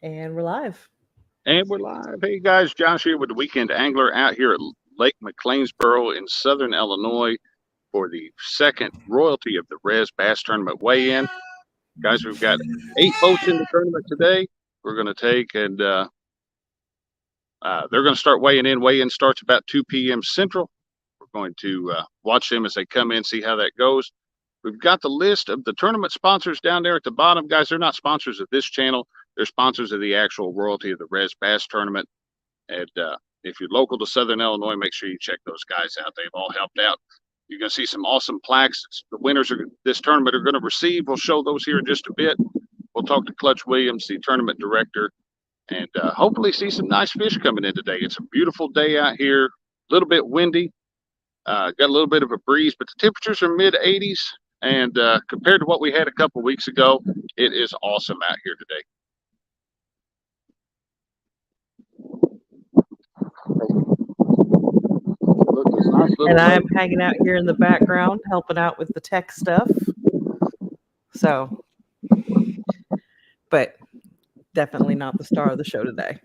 And we're live. And we're live. Hey guys, Josh here with the Weekend Angler out here at Lake McLeansboro in southern Illinois for the second Royalty of the Res Bass Tournament weigh-in. Guys, we've got 8 boats in the tournament today. We're going to take and they're going to start weighing in. Weigh-in starts about 2 p.m. Central. We're going to watch them as they come in, see how that goes. We've got the list of the tournament sponsors down there at the bottom. Guys, they're not sponsors of this channel. They're sponsors of the actual Royalty of the Res Bass Tournament. And if you're local to Southern Illinois, make sure you check those guys out. They've all helped out. You're going to see some awesome plaques the winners of this tournament are going to receive. We'll show those here in just a bit. We'll talk to Clutch Williams, the tournament director, and hopefully see some nice fish coming in today. It's a beautiful day out here, a little bit windy. Got a little bit of a breeze, but the temperatures are mid-80s. And compared to what we had a couple weeks ago, it is awesome out here today. And I'm hanging out here in the background, helping out with the tech stuff. So, but definitely not the star of the show today.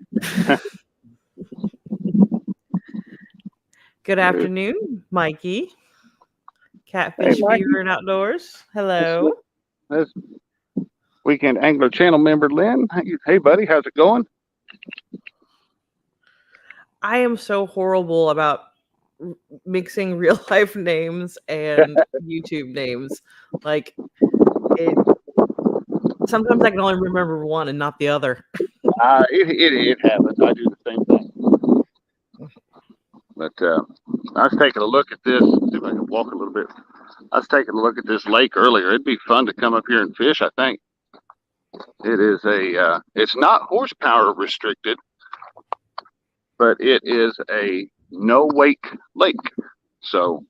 Good afternoon, Mikey. Catfish Fever and Outdoors. Hello. That's Weekend Angler Channel member Lynn. Hey, buddy, how's it going? I am so horrible about mixing real life names and YouTube names. Like, sometimes I can only remember one and not the other. It happens. I do the same thing. But I was taking a look at this. See if I can walk a little bit. I was taking a look at this lake earlier. It'd be fun to come up here and fish, I think. It is it's not horsepower restricted, but it is a no wake lake. So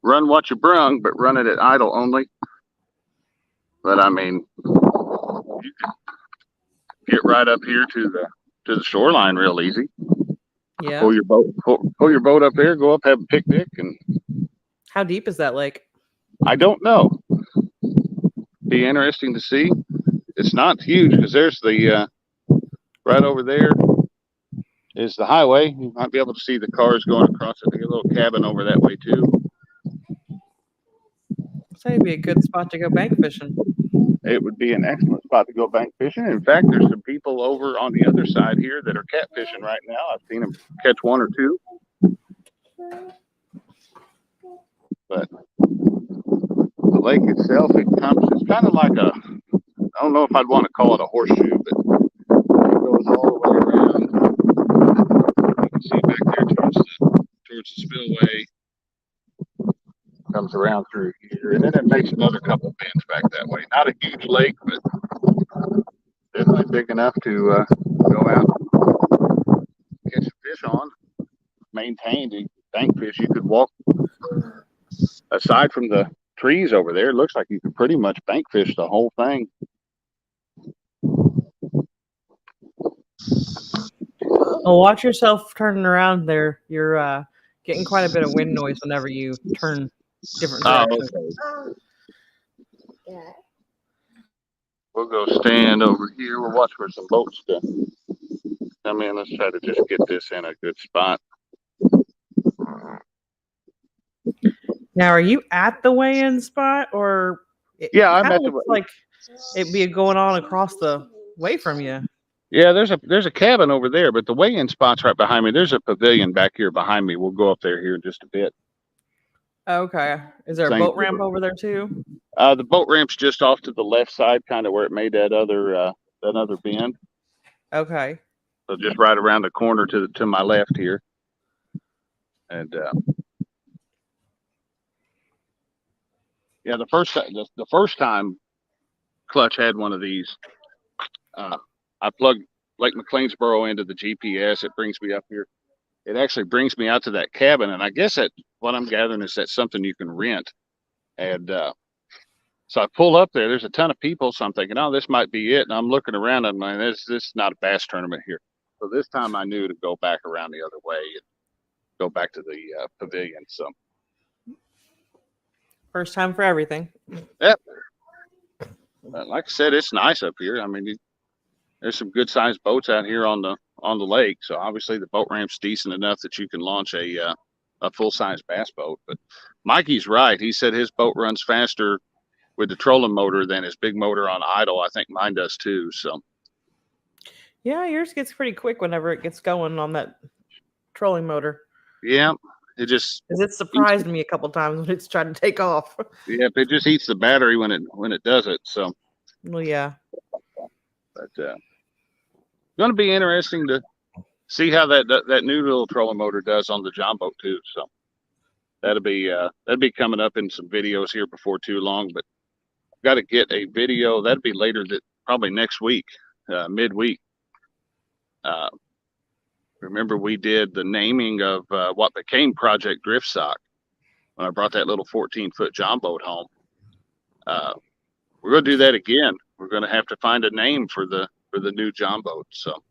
run what you brung, but run it at idle only. But I mean, you can get right up here to the shoreline real easy. Yeah. Pull your boat up there, go up, have a picnic. And how deep is that lake? I don't know. Be interesting to see. It's not huge because there's the right over there is the highway. You might be able to see the cars going across it. There's a little cabin over that way too. So it'd be a good spot to go bank fishing. It would be an excellent spot to go bank fishing. In fact, there's some people over on the other side here that are catfishing right now. I've seen them catch one or two. But the lake itself, it's kind of like I don't know if I'd want to call it a horseshoe, but it goes all the way around. You can see back there towards the spillway. Comes around through here, and then it makes another couple of bends back that way. Not a huge lake, but definitely big enough to go out and catch some fish on. Maintained bank fish. You could walk aside from the trees over there. It looks like you could pretty much bank fish the whole thing. Well, watch yourself turning around there. You're getting quite a bit of wind noise whenever you turn different directions. Okay. We'll go stand over here. We'll watch for some boats to come in. Let's try to just get this in a good spot. Now, are you at the weigh-in spot, or yeah, I'm at the like it'd be going on across the way from you? Yeah, there's a cabin over there, but the weigh-in spot's right behind me. There's a pavilion back here behind me. We'll go up there here in just a bit. Okay. Is there a boat ramp over there too? The boat ramp's just off to the left side, kind of where it made that other bend. Okay. So just right around the corner to my left here. And yeah, the first time Clutch had one of these, I plugged Lake McLeansboro into the GPS. It brings me up here. It actually brings me out to that cabin, and I guess what I'm gathering is that's something you can rent. And so I pull up there. There's a ton of people, so I'm thinking, oh, this might be it. And I'm looking around, and I'm like, this is not a bass tournament here. So this time I knew to go back around the other way and go back to the pavilion. So first time for everything. Yep. Like I said, it's nice up here. I mean, there's some good sized boats out here on the lake. So obviously the boat ramp's decent enough that you can launch a full size bass boat. But Mikey's right. He said his boat runs faster with the trolling motor than his big motor on idle. I think mine does too. So Yeah, yours gets pretty quick whenever it gets going on that trolling motor. yeah, it just Because it surprised me a couple times when it's trying to take off. yeah, it just eats the battery when it does it. So Well, yeah. but going to be interesting to see how that new little trolling motor does on the John boat too. So that'll be coming up in some videos here before too long. But got to get a video. That'll be later, that probably next week, midweek. Remember we did the naming of what became Project Drift Sock when I brought that little 14-foot John boat home. We're going to do that again. We're going to have to find a name for the new John boat. So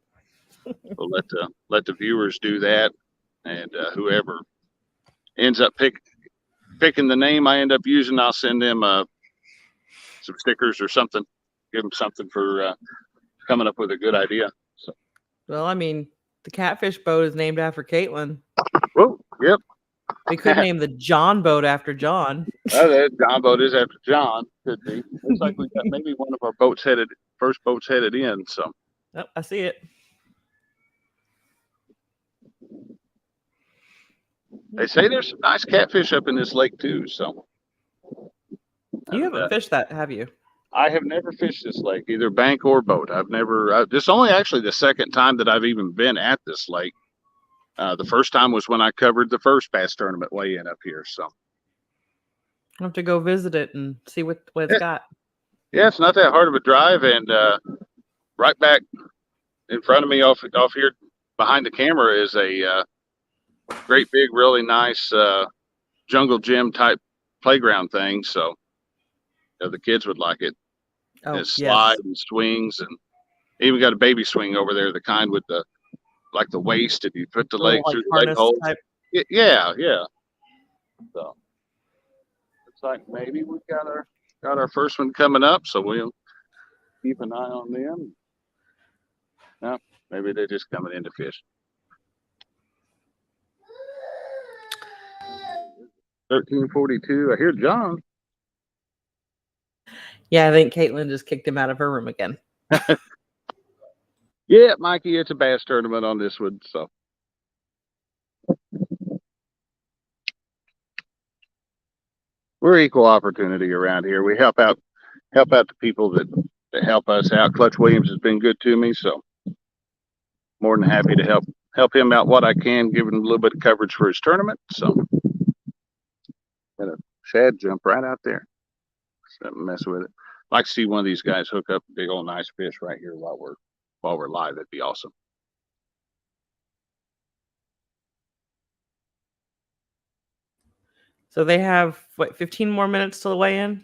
we'll let the viewers do that, and whoever ends up picking the name I end up using, I'll send them some stickers or something. Give them something for coming up with a good idea. So. Well, I mean, the Catfish boat is named after Caitlin. Whoa, yep. We could name the John boat after John. That John boat is after John. Could be. Looks like we got maybe one of our first boats headed in. So. Oh, I see it. They say there's some nice catfish up in this lake too. So. You haven't fished that, have you? I have never fished this lake, either bank or boat. I've never. This is only actually the second time that I've even been at this lake. The first time was when I covered the first bass tournament weigh-in up here. So I'll have to go visit it and see what it's got. Yeah, it's not that hard of a drive, and right back in front of me, off here behind the camera, is a great big, really nice jungle gym type playground thing. So the kids would like it. Oh, It slides and swings, and even got a baby swing over there, the kind with the waist, if you put the leg through the leg hole. Yeah. So looks like maybe we've got our first one coming up, so we'll keep an eye on them. No, maybe they're just coming in to fish. 13:42. I hear John. Yeah, I think Caitlin just kicked him out of her room again. Yeah, Mikey, it's a bass tournament on this one, so. We're equal opportunity around here. We help out the people that help us out. Clutch Williams has been good to me, so more than happy to help him out what I can, give him a little bit of coverage for his tournament. So got a shad jump right out there. Don't mess with it. I'd like to see one of these guys hook up a big old nice fish right here while we're live. That'd be awesome. So they have, 15 more minutes till the weigh-in?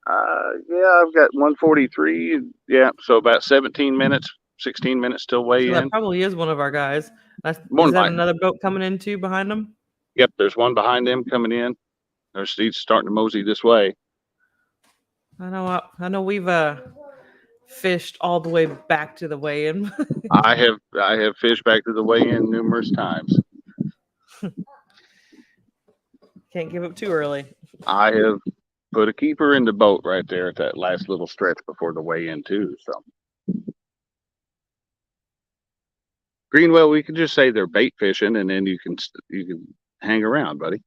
Yeah, I've got 1:43. Yeah, so about 17 minutes, 16 minutes till weigh in. That probably is one of our guys. Is that another boat coming in too behind them? Yep, there's one behind them coming in. He's starting to mosey this way. I know we've fished all the way back to the weigh-in. I have fished back to the weigh-in numerous times. Can't give up too early. I have put a keeper in the boat right there at that last little stretch before the weigh-in too. So Greenwell, we could just say they're bait fishing, and then you can hang around, buddy.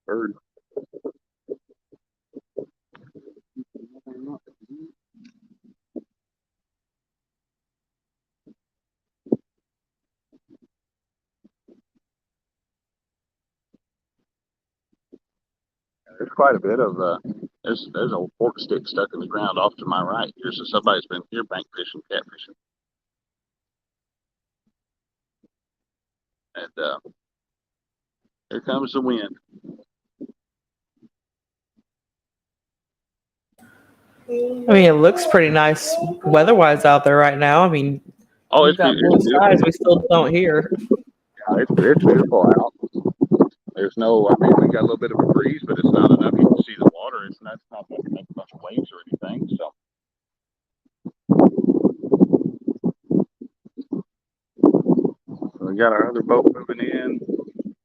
Bird. There's quite a bit of there's a fork stick stuck in the ground off to my right here, so somebody's been here bank fishing, catfishing. And here comes the wind. I mean, it looks pretty nice weather-wise out there right now. I mean, Oh, We've got blue it's skies beautiful. we still don't hear. Yeah, it's beautiful out. There's no, I mean, we got a little bit of a breeze, but it's not enough. You can see the water. It's not going to make a bunch of waves or anything. So we got our other boat moving in.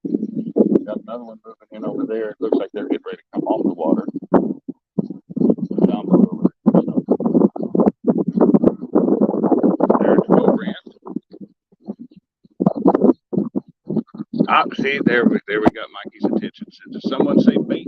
We got another one moving in over there. It looks like they're getting ready to come off the water. Down below. There's the boat ramp. Ah, see, there we got Mikey's attention. Did someone say bait?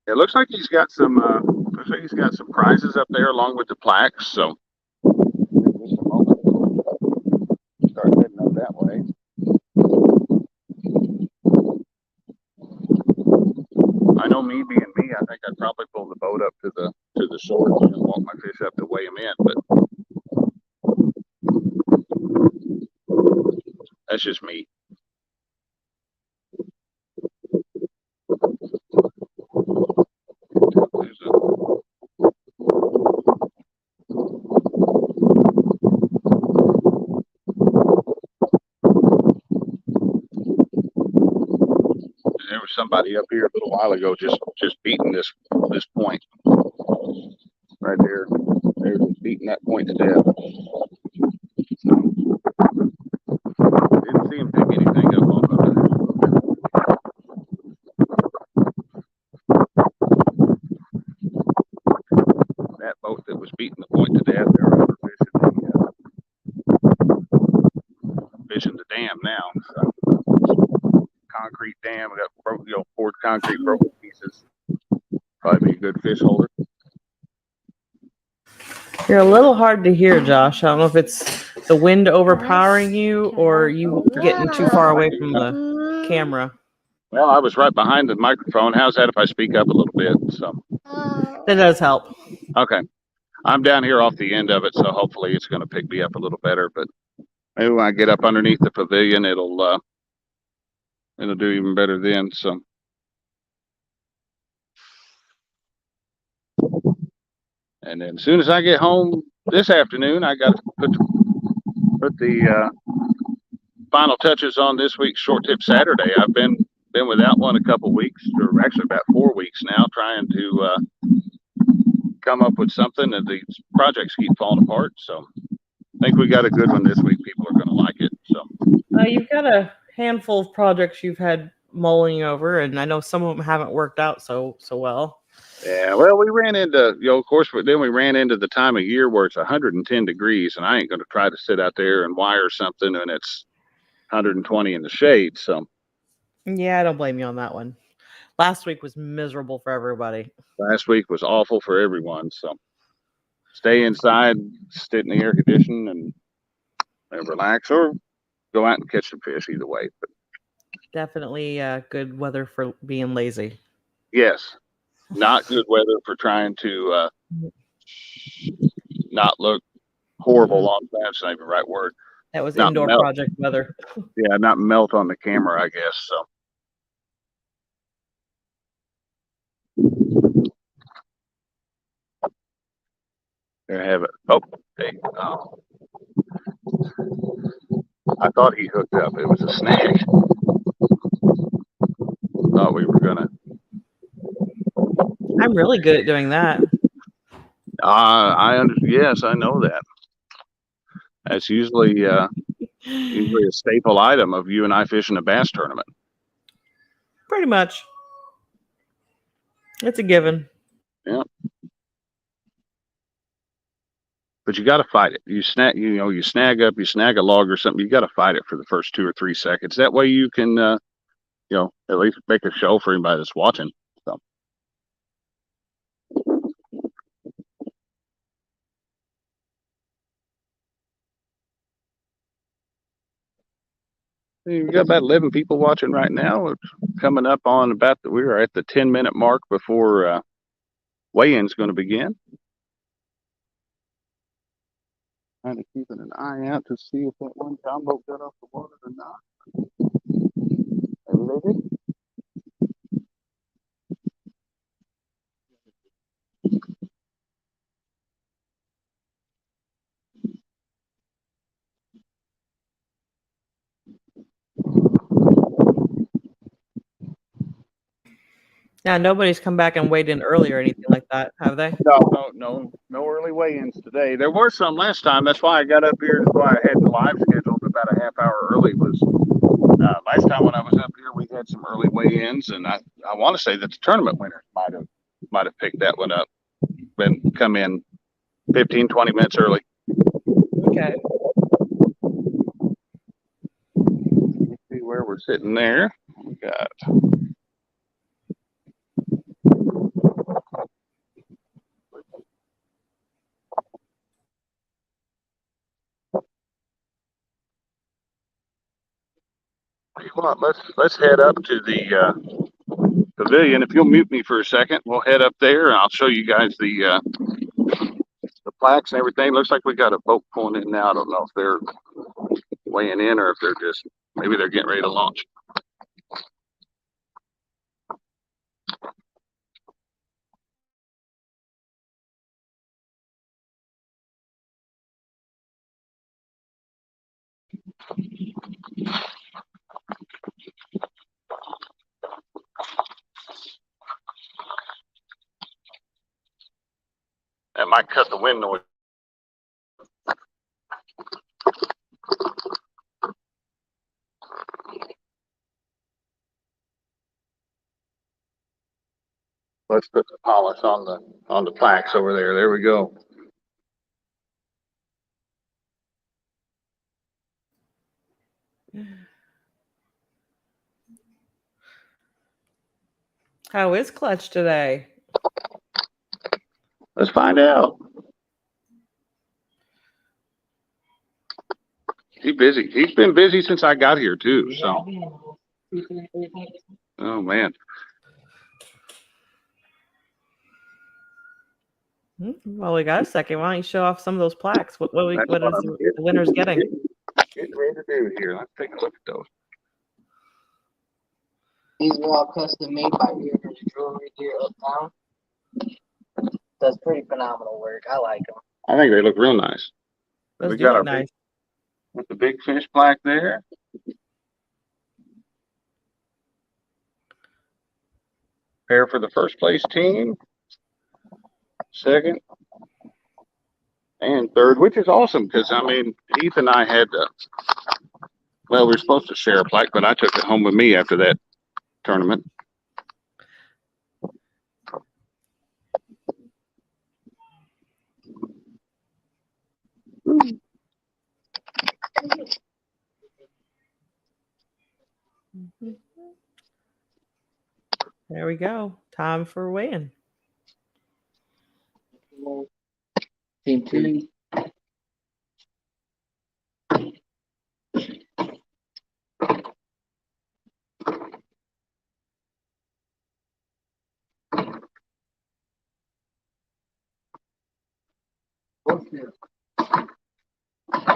It looks like he's got some. Looks like he's got some prizes up there along with the plaques. So, in just a moment, we'll start heading up that way. I know me being me, I think I'd probably pull the boat up to the shore and walk my fish up to weigh them in. But that's just me. There was somebody up here a little while ago just beating this point right there. They were just beating that point to death. Didn't see him pick anything up off of it. That boat that was beating the point to death, they were over fishing the dam now. So, concrete dam, we got poured concrete, broken pieces. Probably be a good fish holder. You're a little hard to hear, Josh. I don't know if it's the wind overpowering you or you getting too far away from the camera. Well, I was right behind the microphone. How's that if I speak up a little bit? So That does help. okay. I'm down here off the end of it, so hopefully it's going to pick me up a little better. But maybe when I get up underneath the pavilion, it'll do even better then. So, and then as soon as I get home this afternoon, I got to put the final touches on this week's Short Tip Saturday. I've been without one a couple weeks, or actually about 4 weeks now, trying to come up with something, and these projects keep falling apart. So I think we got a good one this week. People are going to like it. So you've got a handful of projects you've had mulling over, and I know some of them haven't worked out so well. Yeah, well, we ran into, of course, but then we ran into the time of year where it's 110 degrees, and I ain't going to try to sit out there and wire something and it's 120 in the shade. So yeah, I don't blame you on that one. Last week was miserable for everybody. Last week was awful for everyone. So stay inside, sit in the air conditioning, and relax, or go out and catch some fish. Either way, but definitely good weather for being lazy. Yes, not good weather for trying to not look horrible on. That's not even the right word. That was Not indoor melt. project weather. Yeah, not melt on the camera, I guess. So. There I have it. Oh, hey. Oh. I thought he hooked up. It was a snag. Thought we were gonna. I'm really good at doing that. Yes, I know that. That's usually a staple item of you and I fishing a bass tournament. Pretty much. It's a given. Yeah. But you got to fight it. You snag a log or something. You got to fight it for the first 2 or 3 seconds. That way you can, at least make a show for anybody that's watching. So. We've got about 11 people watching right now. We're coming up on we are at the 10-minute mark before weigh-in's going to begin. Kind of keeping an eye out to see if that one combo got off the water or not. Maybe they did. Yeah, nobody's come back and weighed in early or anything like that, have they? No early weigh-ins today. There were some last time. That's why I got up here. That's why I had the live scheduled about a half hour early. Was last time when I was up here, we had some early weigh-ins, and I want to say that the tournament winner might have picked that one up and come in 15, 20 minutes early. Okay. Let's see where we're sitting there. We got. Let's head up to the pavilion. If you'll mute me for a second, we'll head up there and I'll show you guys the plaques and everything. Looks like we got a boat pulling in now. I don't know if they're weighing in or if they're just maybe they're getting ready to launch. That might cut the wind noise. Let's put the polish on the plaques over there. There we go. How is Clutch today? Let's find out. He's busy. He's been busy since I got here too. So, oh man. Well, we got a second. Why don't you show off some of those plaques? What is the winners getting? Getting ready to do here. Let's take a look at those. These were all custom made by Hoover Jewelry here uptown. That's pretty phenomenal work. I like them. I think they look real nice. Those We do got look our nice. with the big fish plaque there. Pair for the first place team, second, and third, which is awesome because I mean Heath and I had well, we were supposed to share a plaque, but I took it home with me after that tournament. There we go. Time for weighing. Team 2.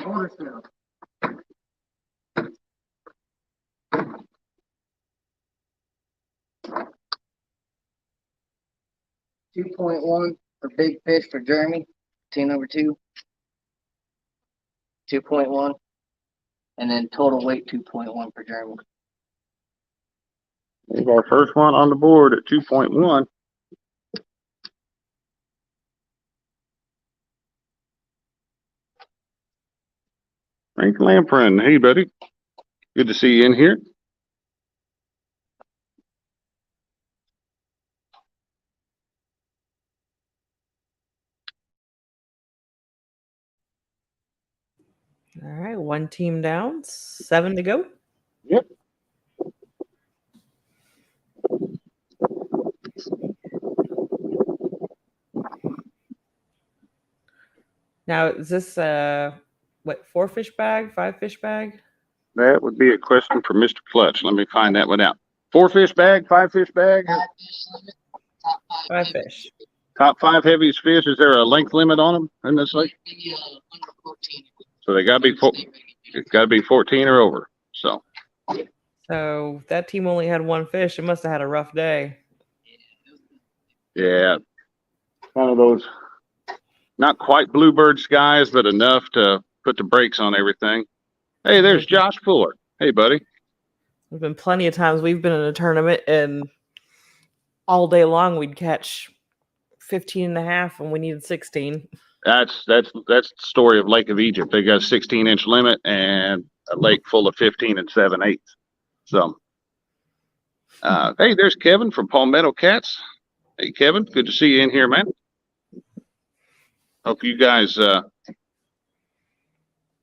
Order still. 2.1 for big fish for Jeremy, team number 2. 2.1. And then total weight 2.1 for Jeremy. There's our first one on the board at 2.1. Frank Lamprin. Hey, buddy. Good to see you in here. All right, one team down, 7 to go. Yep. Now, is this what, 4 fish bag, 5 fish bag? That would be a question for Mr. Clutch. Let me find that one out. 4-fish bag, 5-fish bag, 5 fish. top 5 heaviest fish. Is there a length limit on them in this lake? So they got to be it's got to be 14 or over. So that team only had 1 fish. It must have had a rough day. yeah, kind of those not quite bluebird skies, but enough to put the brakes on everything. Hey, there's Josh Fuller. Hey, buddy. There's been plenty of times we've been in a tournament and all day long we'd catch 15 and a half and we needed 16. That's the story of Lake of Egypt. They got a 16-inch limit and a lake full of 15 and 7/8. So, hey, there's Kevin from Palmetto Cats. Hey, Kevin, good to see you in here, man. Hope you guys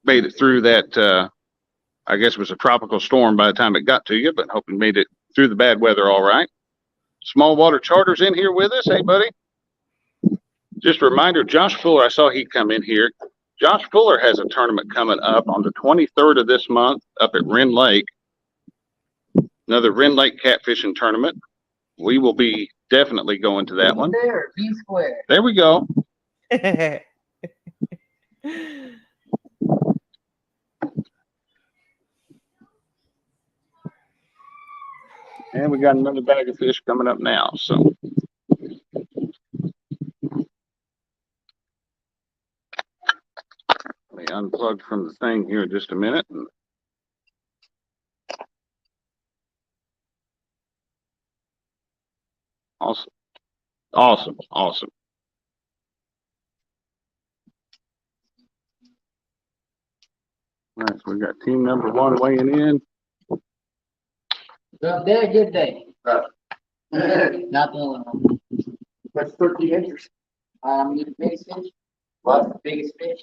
made it through that. I guess it was a tropical storm by the time it got to you, but hope you made it through the bad weather all right. Small Water Charter's in here with us. Hey, buddy. Just a reminder, Josh Fuller, I saw he come in here. Josh Fuller has a tournament coming up on the 23rd of this month up at Wren Lake. Another Wren Lake catfishing tournament. We will be definitely going to that one. There, B square. There we go. And we got another bag of fish coming up now. So let me unplug from the thing here in just a minute. Awesome. Awesome. Awesome. All right, so we got team number 1 weighing in. Good day, good day. Not the only one. That's 13 inches. The biggest fish. What? The biggest fish.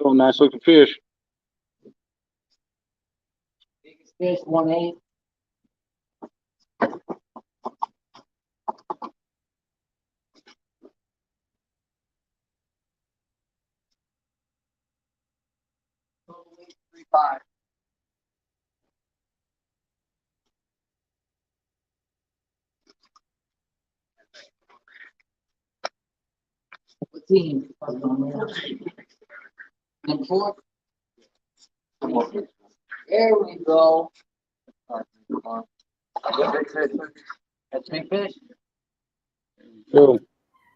Oh, nice looking fish. Biggest fish, 1/8. Total weight, 3.5. What team? Number 4. There we go. That's big fish. Cool.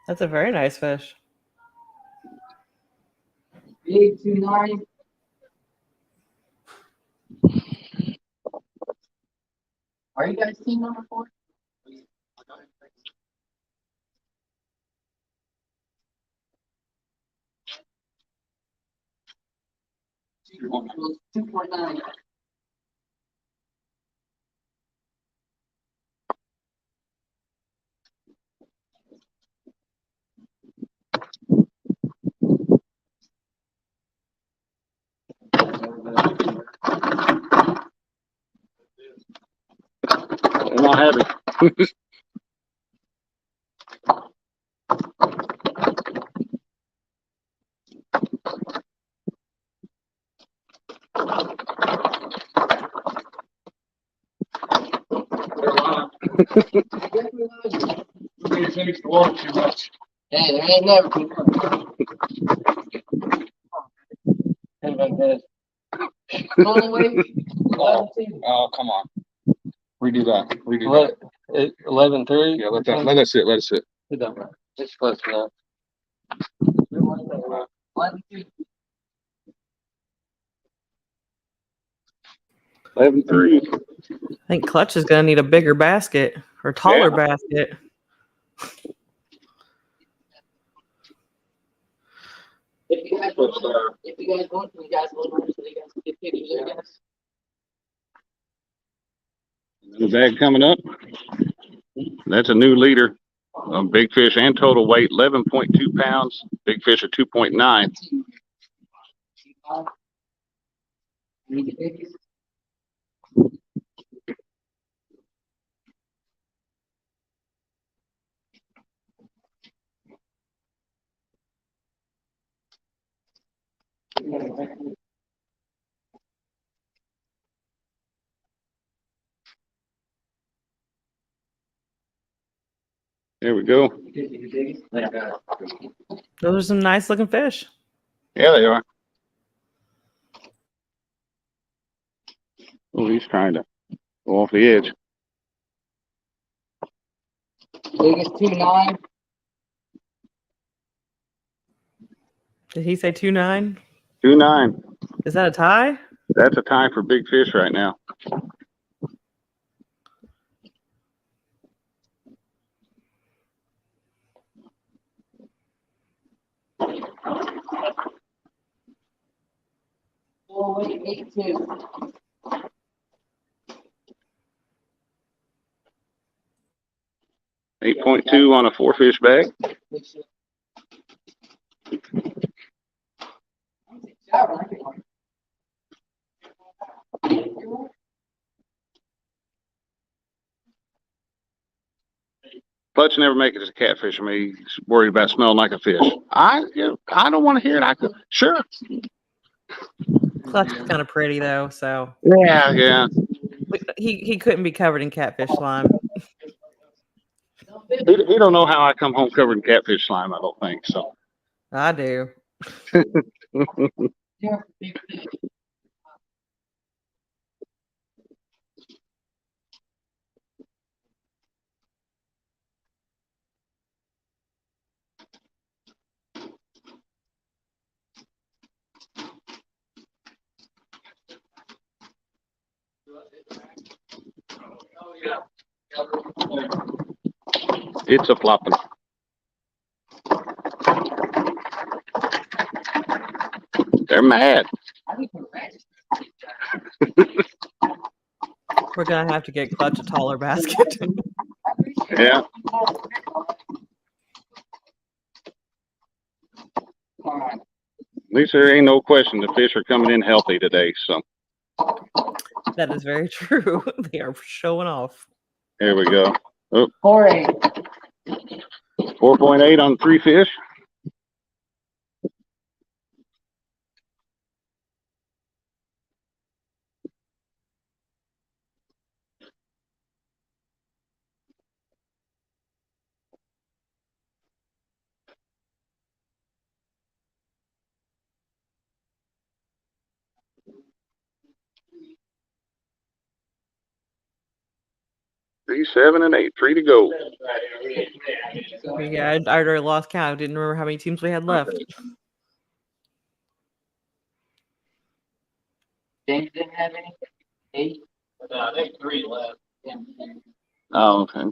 That's a very nice fish. Big 2.9. Are you guys team number 4? It was 2.9. I'm not happy. Hey, there ain't never been like this. Total weight, 11.2. Oh, come on. Redo that. Redo that. 11.3. Yeah, let that sit. Let it sit. It's close enough. 11.2. 11.3. I think Clutch is going to need a bigger basket or taller basket. If you guys want to, you guys will learn so you guys can get pictures, I guess. The bag coming up. That's a new leader. Big fish and total weight, 11.2 pounds. Big fish at 2.9. Need the biggest. There we go. Those are some nice looking fish. Yeah, they are. Oh, he's trying to go off the edge. Biggest 2.9. Did he say 2.9? 2.9. Is that a tie? That's a tie for big fish right now. Oh, wait, 8.2. 8.2 on a 4-fish bag. Clutch never make it as a catfish. I mean, he's worried about smelling like a fish. I don't want to hear it. I could, sure. Clutch is kind of pretty though, so Yeah. he couldn't be covered in catfish slime. He don't know how I come home covered in catfish slime. I don't think so. I do. It's a flopping. They're mad. We're gonna have to get Clutch a taller basket. Yeah. At least there ain't no question the fish are coming in healthy today. So That is very true. They are showing off. there we go. Oh, 4.8. 4.8 on 3 fish. Three, 7, and 8. 3 to go. Yeah, I already lost count. I didn't remember how many teams we had left. James didn't have any? 8? I think 3 left. Oh, okay.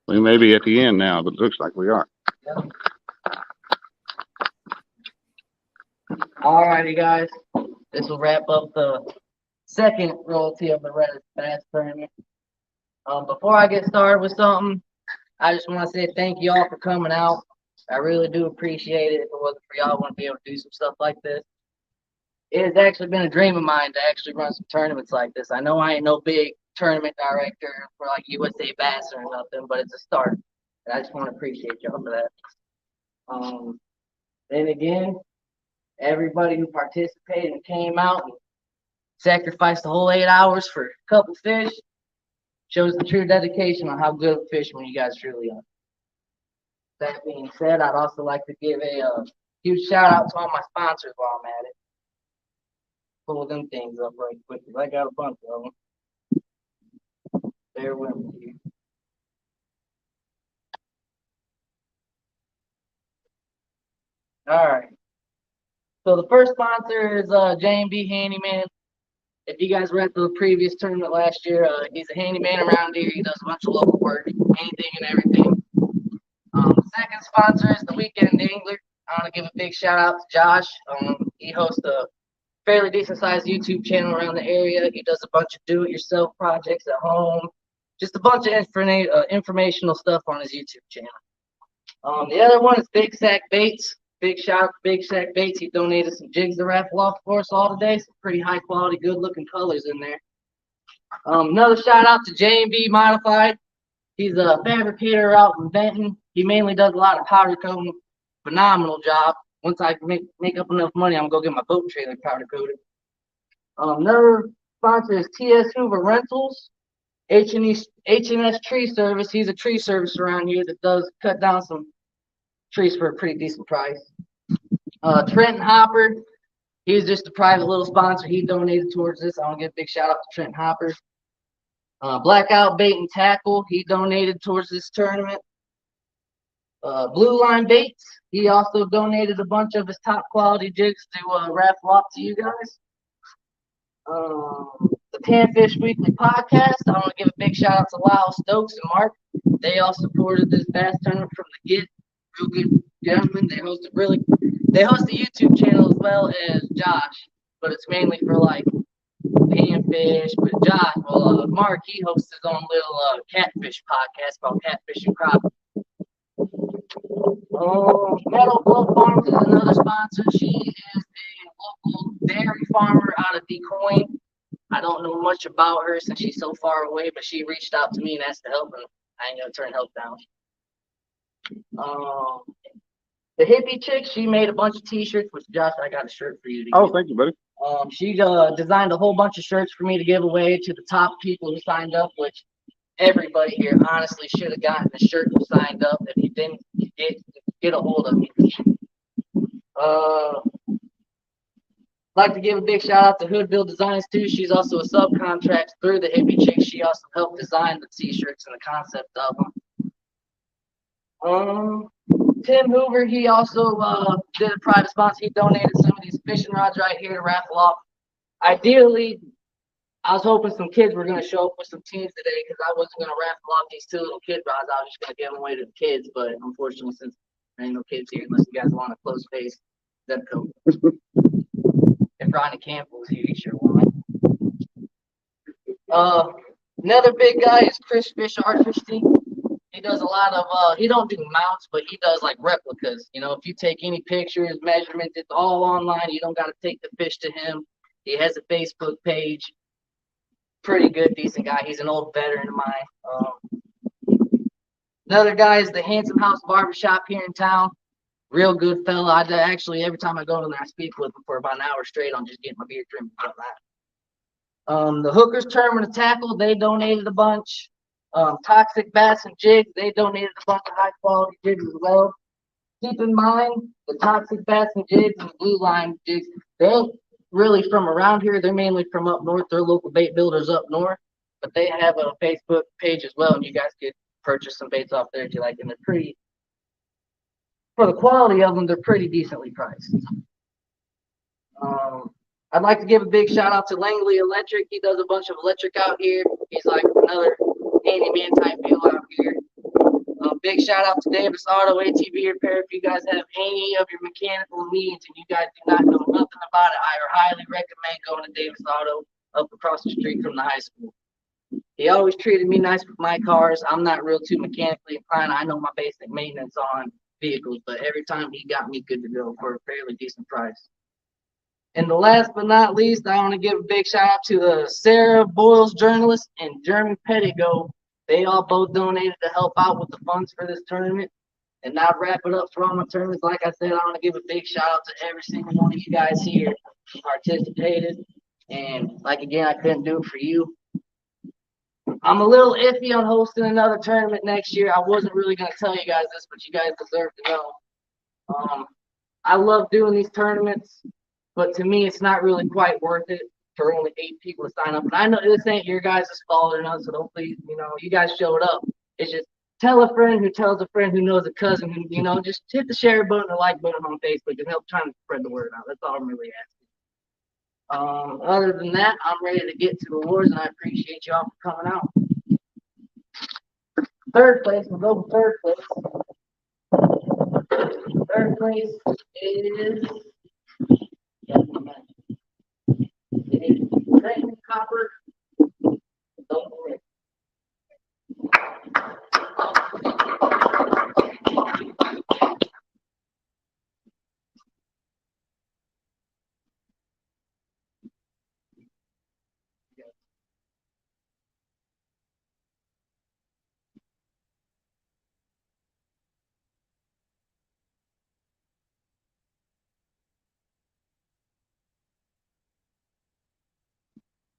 We may be at the end now, but it looks like we are. Alrighty, guys. This will wrap up the second royalty of the Red Bass Tournament. Before I get started with something, I just want to say thank you all for coming out. I really do appreciate it. If it wasn't for y'all, I wouldn't be able to do some stuff like this. It has actually been a dream of mine to actually run some tournaments like this. I know I ain't no big tournament director for like USA Bass or nothing, but it's a start. And I just want to appreciate y'all for that. And again, everybody who participated and came out and sacrificed the whole 8 hours for a couple fish shows the true dedication on how good of a fisherman you guys truly are. That being said, I'd also like to give a huge shout out to all my sponsors while I'm at it. Pull them things up right quick because I got a bunch of them. Bear with me. All right. So the first sponsor is J&B Handyman. If you guys were at the previous tournament last year, he's a handyman around here. He does a bunch of local work, anything and everything. The second sponsor is the Weekend Angler. I want to give a big shout out to Josh. He hosts a fairly decent sized YouTube channel around the area. He does a bunch of do-it-yourself projects at home. Just a bunch of informational stuff on his YouTube channel. The other one is Big Sack Baits. Big shout out to Big Sack Baits. He donated some jigs to raffle off for us all today. Some pretty high quality, good looking colors in there. Another shout out to J&B Modified. He's a fabricator out in Benton. He mainly does a lot of powder coating. Phenomenal job. once I make up enough money, I'm gonna go get my boat trailer powder coated. Another sponsor is TS Hoover Rentals, H&S Tree Service. He's a tree service around here that does cut down some trees for a pretty decent price. Trenton Hopper, he's just a private little sponsor. He donated towards this. I want to give a big shout out to Trenton Hopper. Blackout Bait and Tackle, he donated towards this tournament. BluLine Baits, he also donated a bunch of his top quality jigs to raffle off to you guys. The Panfish Weekly Podcast, I want to give a big shout out to Lyle Stokes and Mark. They all supported this bass tournament from the get. Real good gentlemen. They host a YouTube channel as well as Josh, but it's mainly for like Panfish. But Mark, he hosts his own little Catfish podcast called Catfish and Crappie. Meadow Bluff Farms is another sponsor. She is a local dairy farmer out of DeCoin. I don't know much about her since she's so far away, but she reached out to me and asked to help, and I ain't gonna turn help down. The Hippie Chics, she made a bunch of t-shirts, which Josh, I got a shirt for you to Oh, thank you, buddy. She designed a whole bunch of shirts for me to give away to the top people who signed up, which everybody here honestly should have gotten a shirt who signed up. If you didn't, get a hold of me. Like to give a big shout out to Hoodville Designs too. She's also a subcontract through the Hippie Chics. She also helped design the t-shirts and the concept of them. Tim Hoover, he also did a private sponsor. He donated some of these fishing rods right here to raffle off. Ideally, I was hoping some kids were going to show up with some teams today because I wasn't going to raffle off these two little kid rods. I was just going to give them away to the kids, but unfortunately, since there ain't no kids here, unless you guys want a close face Zebco. If Ronnie Campbell was here, he sure won. Another big guy is Chris Fish Artistry. He does a lot of, he don't do mounts, but he does like replicas. You know, if you take any pictures, measurements, it's all online. You don't got to take the fish to him. He has a Facebook page. Pretty good, decent guy. He's an old veteran of mine. Another guy is the Handsome House Barbershop here in town. Real good fella. I actually, every time I go in there, I speak with him for about an hour straight on just getting my beard trimmed and that. The Hookers Tournament of Tackle, they donated a bunch. Toxic Bass and Jigs, they donated a bunch of high quality jigs as well. Keep in mind, the Toxic Bass and Jigs and the BluLine Jigs, they ain't really from around here. They're mainly from up north. They're local bait builders up north, but they have a Facebook page as well, and you guys could purchase some baits off there if you like, and they're pretty, for the quality of them, they're pretty decently priced. I'd like to give a big shout out to Langley Electric. He does a bunch of electric out here. He's like another handyman type deal out here. Big shout out to Davis Auto ATV Repair. If you guys have any of your mechanical needs and you guys do not know nothing about it, I highly recommend going to Davis Auto up across the street from the high school. He always treated me nice with my cars. I'm not real too mechanically inclined. I know my basic maintenance on vehicles, but every time he got me good to go for a fairly decent price. And the last but not least, I want to give a big shout out to the Sarah Boyles journalist and Jeremy Pedigo. They all both donated to help out with the funds for this tournament. And now to wrap it up for all my tournaments, like I said, I want to give a big shout out to every single one of you guys here who participated. And like again, I couldn't do it for you. I'm a little iffy on hosting another tournament next year. I wasn't really going to tell you guys this, but you guys deserve to know. I love doing these tournaments, but to me, it's not really quite worth it for only 8 people to sign up. And I know this ain't your guys' fault or nothing, so don't please, you guys showed up. It's just tell a friend who tells a friend who knows a cousin who, just hit the share button or like button on Facebook and help trying to spread the word out. That's all I'm really asking. Other than that, I'm ready to get to the awards, and I appreciate y'all for coming out. Third place, we'll go with third place. Third place is Trenton Hopper. Don't worry.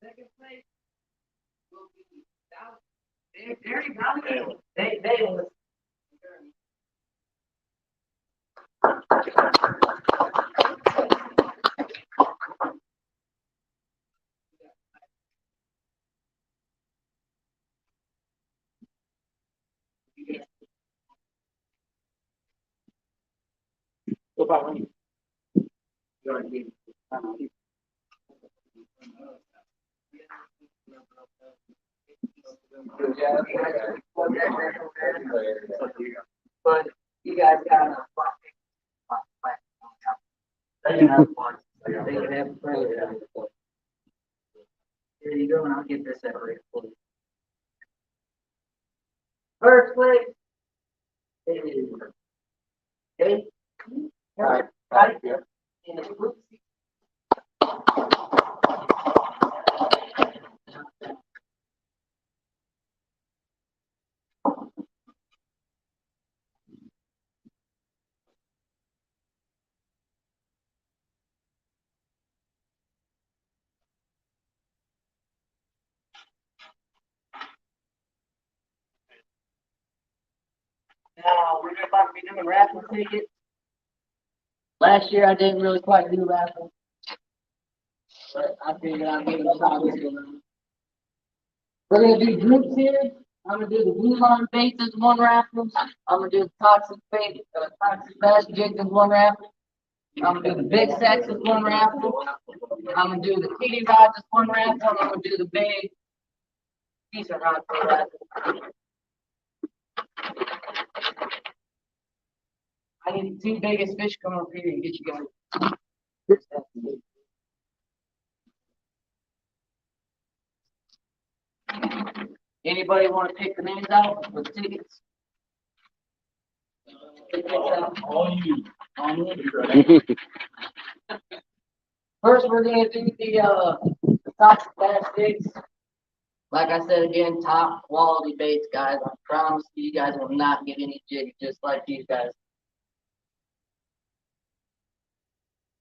Second place will be South. There you go. They will. What about me? You already gave me. But you guys got a they can have fun. They can have fun. Here you go, and I'll get this separated for you. First place is eight. Right. In the group. Now we're about to be doing raffle tickets. Last year I didn't really quite do raffle, but I figured I'd give it a try this year. We're gonna do groups here. I'm gonna do the BluLine Baits as one raffle. I'm gonna do the Toxic Bass Jigs as one raffle. I'm gonna do the Big Sacks as one raffle. I'm gonna do the kitty rods as one raffle. I'm gonna do the big decent rods for raffle. I need the two biggest fish come up here and get you guys. Anybody want to pick the names out for the tickets? On you. First, we're gonna do the Toxic Bass Jigs. Like I said again, top quality baits, guys. I promise you guys will not get any jigs just like these guys.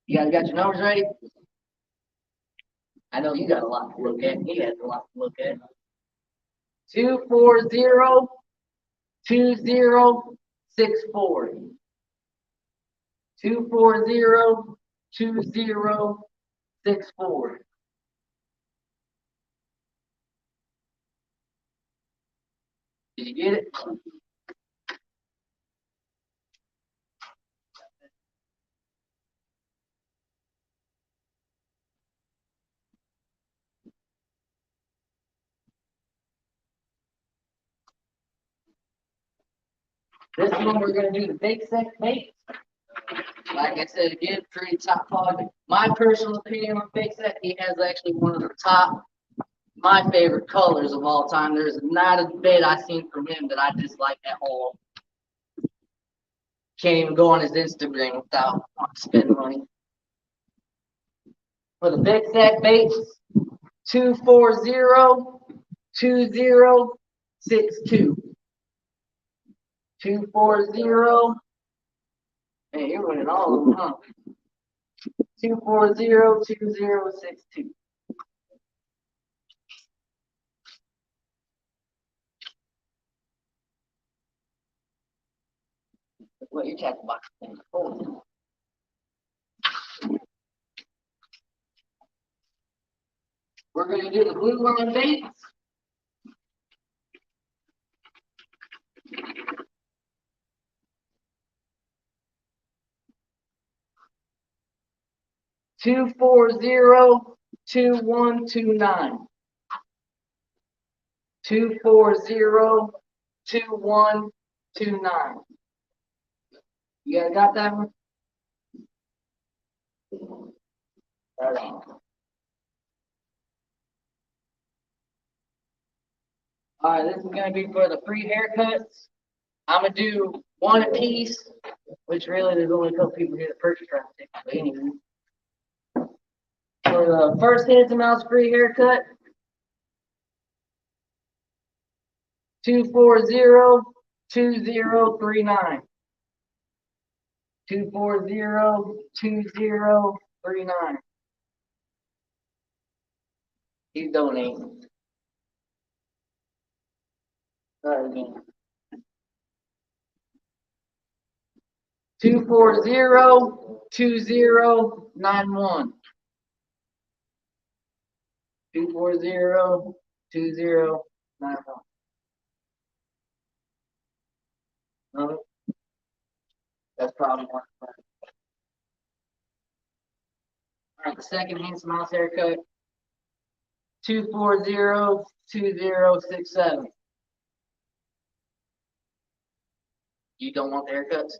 You guys got your numbers ready? I know you got a lot to look at. He has a lot to look at. 240-2064. 240-2064. Did you get it? This one we're gonna do the big set bait. Like I said again, pretty top quality. My personal opinion on big set, he has actually one of the top, my favorite colors of all time. There's not a bait I've seen from him that I dislike at all. Can't even go on his Instagram without spending money. For the big set baits, 240-2062. 240. Hey, you're winning all of them, huh? 240-2062. What your check box thing? Oh. We're gonna do the BluLine Baits. 240-2129. 240-2129. You guys got that one? Right on. All right, this is gonna be for the free haircuts. I'm gonna do one a piece, which really there's only a couple people here to purchase right now. But anyway, for the first heads and mouths free haircut, 240-2039. 240-2039. He's donating. Try it again. 240-2091. 240-2091. No, that's probably one. All right, the second handsome mouse haircut. 240-2067. You don't want the haircuts?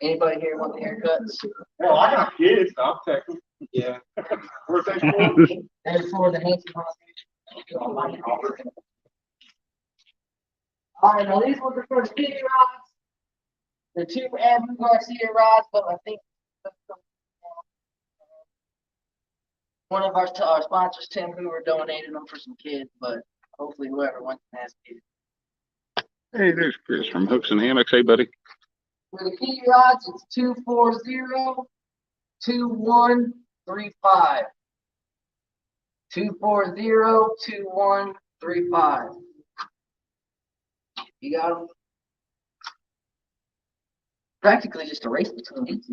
Anybody here want the haircuts? Well, I got kids, so I'll take them. Yeah. Where's that for? There's for the handsome mouse. All right, now these ones are for the kitty rods. The two Abu Garcia rods, but I think one of our sponsors, Tim Hoover, donated them for some kids, but hopefully whoever wants to ask you. Hey, there's Chris from Hooks and Hammocks. Hey, buddy. For the kitty rods, it's 240-2135. 240-2135. You got them? Practically just a race between these.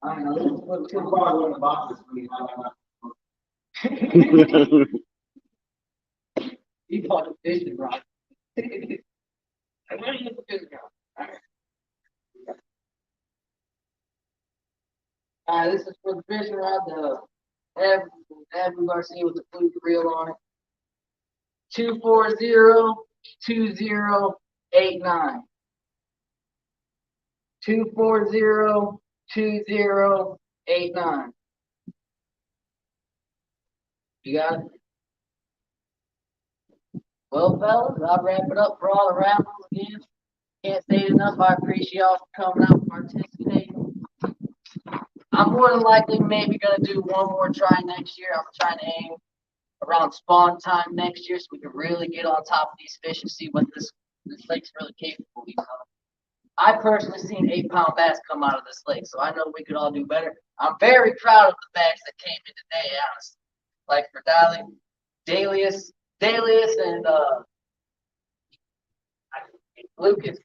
I don't know. He bought a fishing rod. I want to use the fishing rod. All right, this is for the fishing rod, the Abu Garcia with the fluke reel on it. 240-2089. 240-2089. You got it? Well, fellas, I'll wrap it up for all the raffles again. Can't say it enough. I appreciate y'all for coming out and participating. I'm more than likely maybe going to do one more try next year. I'm trying to aim around spawn time next year so we can really get on top of these fish and see what this lake's really capable of. I personally seen 8-pound bass come out of this lake, so I know we could all do better. I'm very proud of the bags that came in today, honestly. Like for Dalius and Lucas,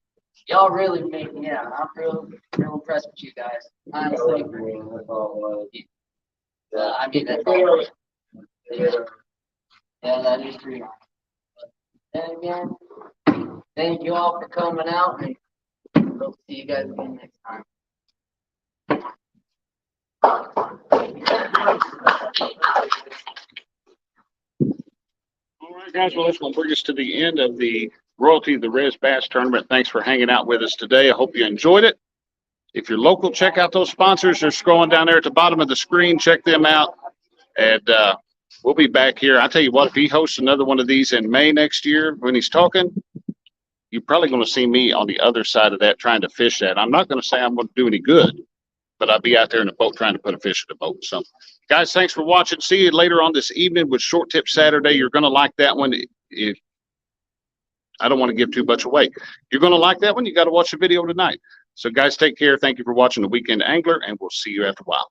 y'all really made me out. I'm real impressed with you guys. Honestly. I mean, that's all. Yeah, that is true. And again, thank you all for coming out, and hope to see you guys again next time. All right, guys. Well, that's going to bring us to the end of the Royalty of the Res Bass Tournament. Thanks for hanging out with us today. I hope you enjoyed it. If you're local, check out those sponsors. They're scrolling down there at the bottom of the screen. Check them out. And we'll be back here. I tell you what, if he hosts another one of these in May next year when he's talking, you're probably going to see me on the other side of that trying to fish that. I'm not going to say I'm going to do any good, but I'll be out there in the boat trying to put a fish in the boat. So, guys, thanks for watching. See you later on this evening with Short Tip Saturday. You're going to like that one. I don't want to give too much away. You're going to like that one. You got to watch the video tonight. So, guys, take care. Thank you for watching The Weekend Angler, and we'll see you after a while.